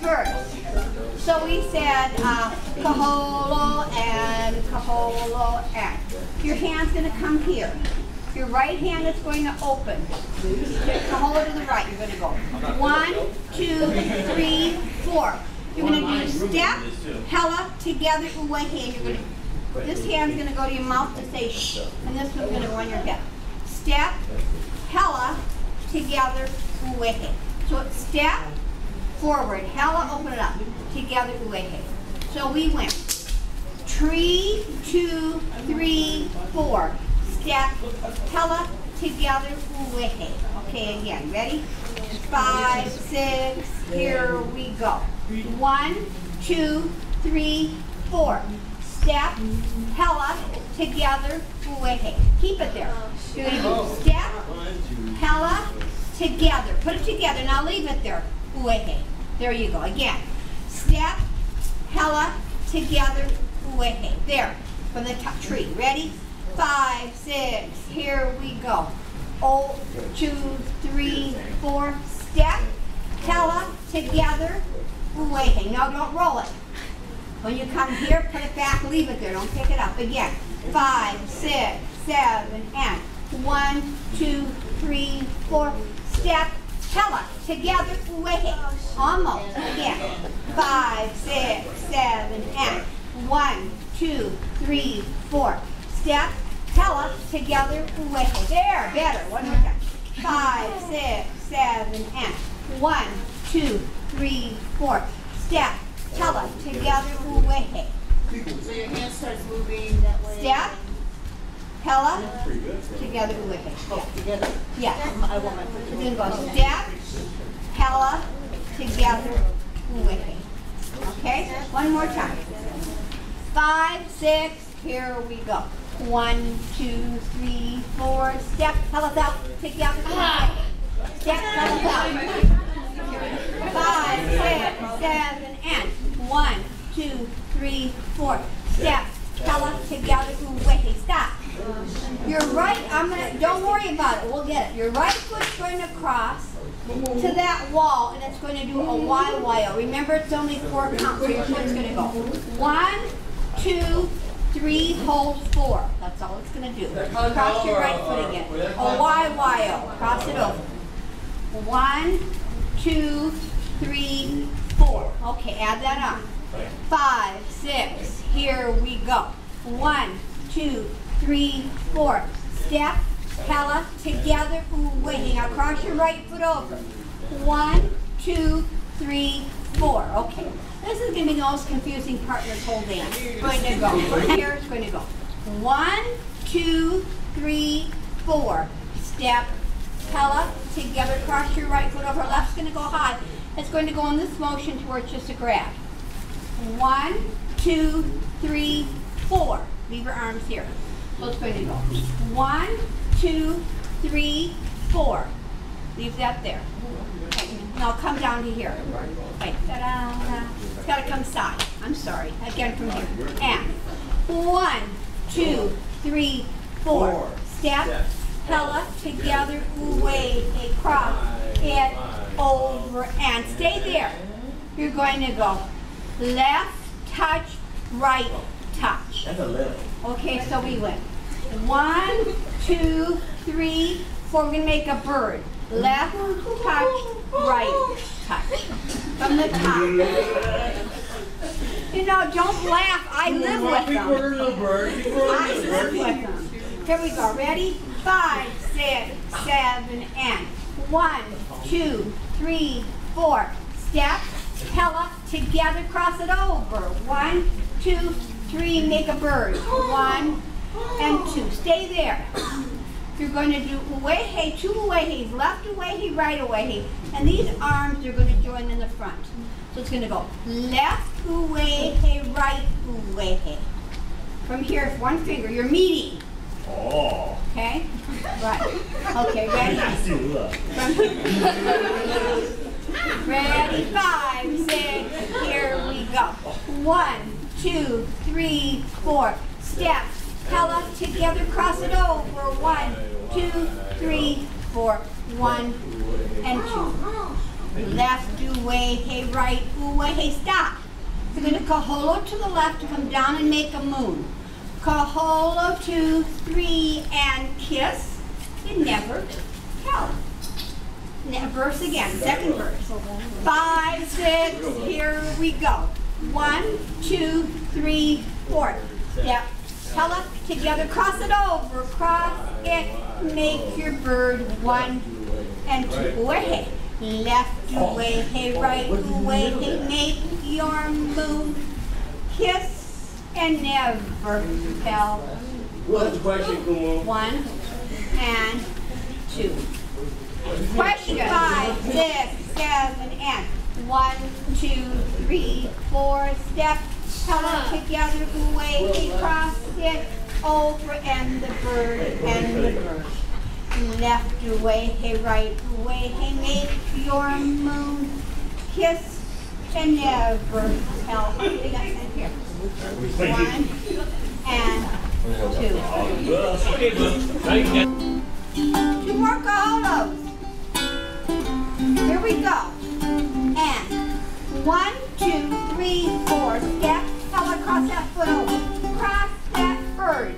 reverse. So we said kaholo and kaholo and. Your hand's going to come here. Your right hand is going to open. Kaholo to the right. You're going to go 1, 2, 3, 4. You're going to do step, hella, together, uwehe. You're going to. This hand's going to go to your mouth to say shh, and this one's going to go on your hip. Step, hella, together, uwehe. So it's step, forward, hella, open it up, together, uwehe. So we went 3, 2, 3, 4. Step, hella, together, uwehe. Okay, again, ready? 5, 6, here we go. 1, 2, 3, 4. Step, hella, together, uwehe. Keep it there. You're going to do step, hella, together. Put it together. Now leave it there. Uwehe. There you go. Again. Step, hella, together, uwehe. There. From the top tree. Ready? 5, 6. Here we go. 2, 3, 4. Step, hella, together, uwehe. Now don't roll it. When you come here, put it back, leave it there. Don't pick it up. Again. 5, 6, 7, and 1, 2, 3, 4. Step, hella, together, uwehe. Almost. Again. 5, 6, 7, and 1, 2, 3, 4. Step, hella, together, uwehe. There, better. One more time. 5, 6, 7, and 1, 2, 3, 4. Step, hella, together, uwehe. So your hand starts moving that way. Step, hella, together, uwehe. Oh, together. Yeah. I want my foot to Then go step, hella, together, uwehe. Okay? One more time. 5, 6, here we go. 1, 2, 3, 4. Step, hella, out, together, uwehe. Step, hella, out. 5, 6, 7, and 1, 2, 3, 4. Step, hella, together, uwehe. Stop. Your right, don't worry about it, we'll get it. Your right foot's going to cross to that wall, and it's going to do a YYO. Remember, it's only 4 counts, so your foot's going to go 1, 2, 3, hold 4. That's all it's going to do. Cross your right foot again. A YYO. Cross it over. 1, 2, 3, 4. Okay, add that on. 5, 6. Here we go. 1, 2, 3, 4. Step, hella, together, uwehe. Now cross your right foot over. 1, 2, 3, 4. Okay. This is going to be the most confusing part of this whole dance. It's going to go. From here, it's going to go. 1, 2, 3, 4. Step, hella, together, cross your right foot over. Left's going to go high. It's going to go in this motion to where it's just a grab. 1, 2, 3, 4. Leave your arms here. So it's going to go 1, 2, 3, 4. Leave that there. Okay. Now come down to here. Okay. Ta-da. It's got to come side. I'm sorry. Again from here. And 1, 2, 3, 4. Step, hella, together, uwehe, cross, and over, and stay there. You're going to go left, touch, right, touch. That's a little. Okay, so we went 1, 2, 3, 4. We're going to make a bird. Left, touch, right, touch. From the top. You know, don't laugh. I live with them. I live with them. Here we go. Ready? 5, 6, 7, and 1, 2, 3, 4. Step, hella, together, cross it over. 1, 2, 3, make a bird. 1 and 2. Stay there. You're going to do uwehe, 2 uwehes, left uwehe, right uwehe. And these arms are going to join in the front. So it's going to go left uwehe, right uwehe. From here, it's one finger. You're meeting. Oh. Okay? Right. Okay, ready? From ready? 5, 6, here we go. 1, 2, 3, 4. Step, hella, together, cross it over. 1, 2, 3, 4. 1 and 2. left, away, hey, right, away, hey, stop. You're going to kaholo to the left to come down and make a moon. Kaholo, 2, 3, and kiss. You never tell. Verse again, second verse. 5, 6, here we go. 1, 2, 3, 4. Step, tella, together, cross it over, cross it, make your bird 1 and 2. Away, left, away, hey, right, away, hey, make your moon. Kiss and never tell. What's the question, Kumo? 1 and 2. Question 5, 6, 7, and 1, 2, 3, 4. Step, tella, together, away, cross it over, and the bird, and the bird. Left, away, hey, right, away, hey, make your moon. Kiss and never tell. Okay, that's it here. 1 and 2. 2 more kaholos. Here we go. And 1, 2, 3, 4. Step, tella, cross that foot over. Cross that bird.